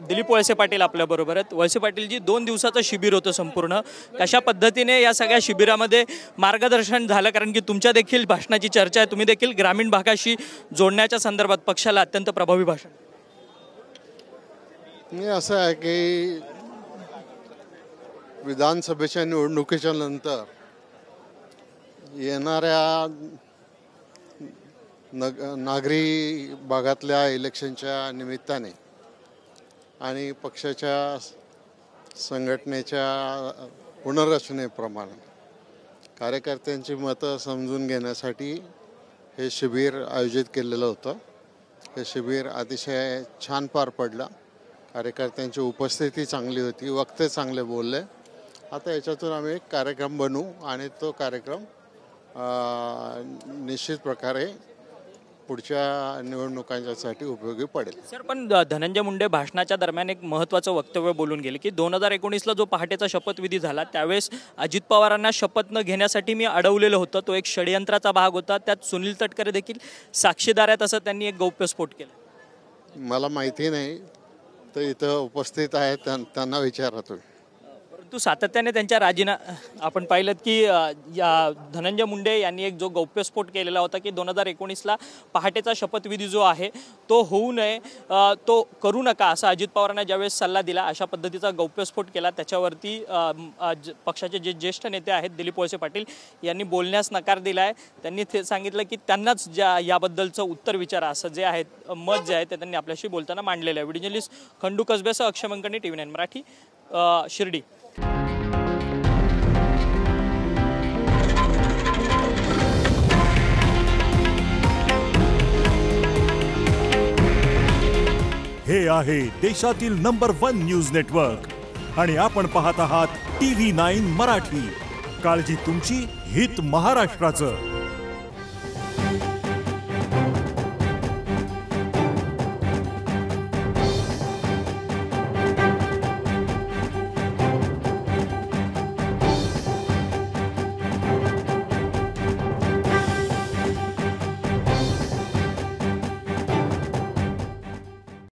दिलीप वळसे पाटील आपल्याबरोबर आहेत। वळसे पाटीलजी, 2 दिवसाचं शिबिर होतं संपूर्ण, कशा पद्धतीने या सगळ्या शिबिरामध्ये मार्गदर्शन झालं? कारण की तुमच्या देखील भाषणाची चर्चा आहे, तुम्ही देखील ग्रामीण भागाशी जोडण्याच्या संदर्भात पक्षाला अत्यंत प्रभावी भाषण। मी असं आहे की विधानसभेच्या निवडणुकीच्या नंतर येणाऱ्या नागरी भागातल्या इलेक्शनच्या निमित्ताने आणि पक्षाच्या संघटनेच्या पुनर्रचनेप्रमाणे कार्यकर्त्यांची मतं समजून घेण्यासाठी हे शिबिर आयोजित केलेलं होतं। हे शिबिर अतिशय छान पार पडलं, कार्यकर्त्यांची उपस्थिती चांगली होती, वक्ते चांगले बोलले। आता याच्यातून आम्ही एक कार्यक्रम बनवू आणि तो कार्यक्रम निश्चित प्रकारे पुढच्या निवडणुकांसाठी उपयोगी पडेल। सर, पण धनंजय मुंडे भाषणाच्या दरम्यान एक महत्त्वाचं वक्तव्य बोलून गेले की 2019ला जो पहाटेचा शपथविधी झाला त्यावेळेस अजित पवारांना शपथ न घेण्यासाठी मी अडवलेलं होतं, तो एक षडयंत्राचा भाग होता, त्यात सुनील तटकरे देखील साक्षीदार आहेत असं त्यांनी एक गौप्यस्फोट केला। मला माहिती नाही, तर इथं उपस्थित आहेत त्यांना विचारा तुम्ही। परंतु सातत्याने त्यांच्या आपण पाहिलं की या धनंजय मुंडे यांनी एक जो गौप्यस्फोट केलेला होता की 2019ला पहाटेचा शपथविधी जो आहे तो होऊ नये, तो करू नका असा अजित पवारांना ज्यावेळेस सल्ला दिला, अशा पद्धतीचा गौप्यस्फोट केला। त्याच्यावरती पक्षाचे जे ज्येष्ठ नेते आहेत दिलीप वळसे पाटील यांनी बोलण्यास नकार दिला आहे। त्यांनी ते सांगितलं की त्यांनाच याबद्दलचं उत्तर विचारा, असं जे आहे मत जे आहे ते त्यांनी आपल्याशी बोलताना मांडलेलं आहे। व्हिडिओ जर्नलिस्ट खंडू कसबेसह अक्षय मंकणी, TV9 मराठी, शिर्डी। हे आहे देशातील नंबर 1 न्यूज नेटवर्क आणि आपण पाहत आहात TV9 मराठी। काळजी तुमची, हित महाराष्ट्राचं।